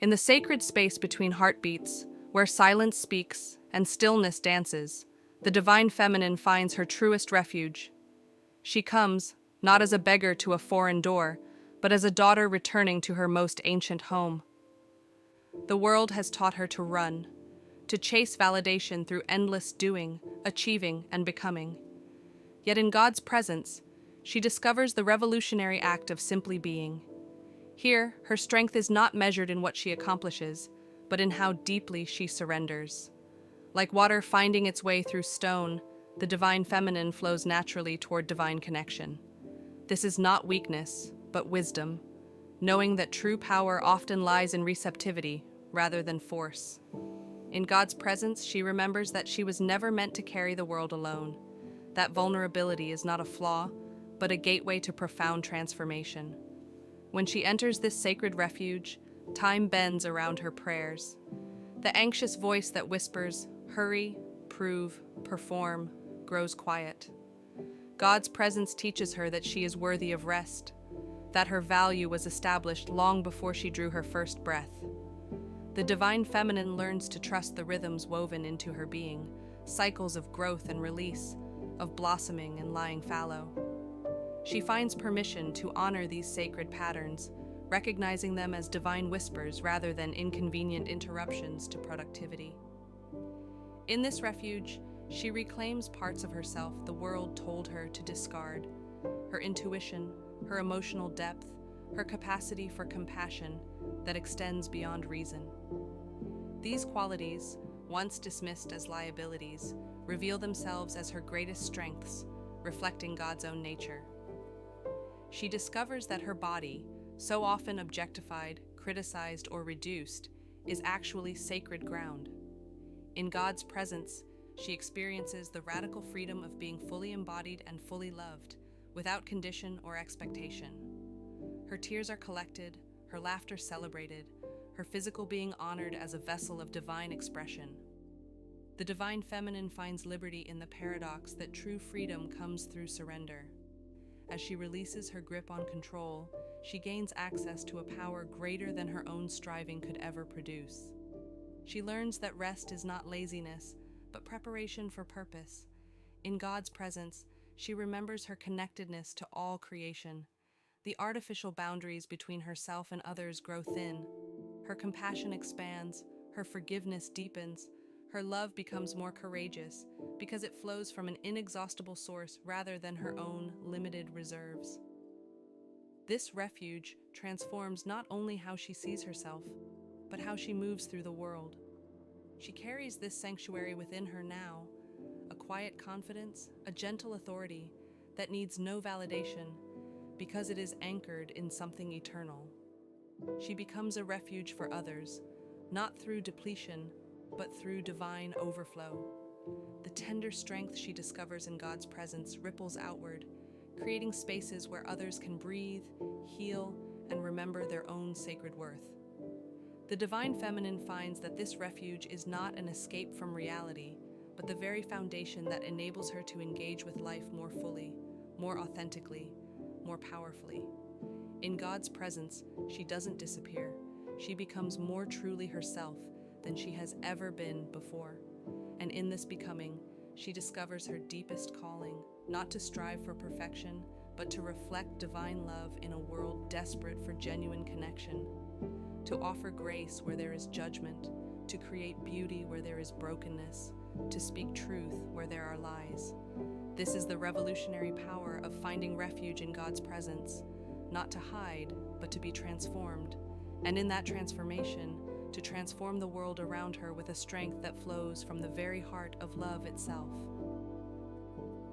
In the sacred space between heartbeats, where silence speaks and stillness dances, the divine feminine finds her truest refuge. She comes, not as a beggar to a foreign door, but as a daughter returning to her most ancient home. The world has taught her to run, to chase validation through endless doing, achieving, and becoming. Yet in God's presence, she discovers the revolutionary act of simply being. Here, her strength is not measured in what she accomplishes, but in how deeply she surrenders. Like water finding its way through stone, the divine feminine flows naturally toward divine connection. This is not weakness, but wisdom, knowing that true power often lies in receptivity rather than force. In God's presence, she remembers that she was never meant to carry the world alone. That vulnerability is not a flaw, but a gateway to profound transformation. When she enters this sacred refuge, time bends around her prayers. The anxious voice that whispers, "Hurry, prove, perform," grows quiet. God's presence teaches her that she is worthy of rest, that her value was established long before she drew her first breath. The divine feminine learns to trust the rhythms woven into her being, cycles of growth and release, of blossoming and lying fallow. She finds permission to honor these sacred patterns, recognizing them as divine whispers rather than inconvenient interruptions to productivity. In this refuge, she reclaims parts of herself the world told her to discard: her intuition, her emotional depth, her capacity for compassion that extends beyond reason. These qualities, once dismissed as liabilities, reveal themselves as her greatest strengths, reflecting God's own nature. She discovers that her body, so often objectified, criticized, or reduced, is actually sacred ground. In God's presence, she experiences the radical freedom of being fully embodied and fully loved, without condition or expectation. Her tears are collected, her laughter celebrated, her physical being honored as a vessel of divine expression. The divine feminine finds liberty in the paradox that true freedom comes through surrender. As she releases her grip on control, she gains access to a power greater than her own striving could ever produce. She learns that rest is not laziness, but preparation for purpose. In God's presence, she remembers her connectedness to all creation. The artificial boundaries between herself and others grow thin. Her compassion expands, her forgiveness deepens, her love becomes more courageous because it flows from an inexhaustible source rather than her own limited reserves. This refuge transforms not only how she sees herself, but how she moves through the world. She carries this sanctuary within her now, a quiet confidence, a gentle authority that needs no validation because it is anchored in something eternal. She becomes a refuge for others, not through depletion, but through divine overflow. The tender strength she discovers in God's presence ripples outward, creating spaces where others can breathe, heal, and remember their own sacred worth. The divine feminine finds that this refuge is not an escape from reality, but the very foundation that enables her to engage with life more fully, more authentically, more powerfully. In God's presence, she doesn't disappear. She becomes more truly herself than she has ever been before. And in this becoming, she discovers her deepest calling, not to strive for perfection, but to reflect divine love in a world desperate for genuine connection, to offer grace where there is judgment, to create beauty where there is brokenness, to speak truth where there are lies. This is the revolutionary power of finding refuge in God's presence, not to hide, but to be transformed, and in that transformation, to transform the world around her with a strength that flows from the very heart of love itself.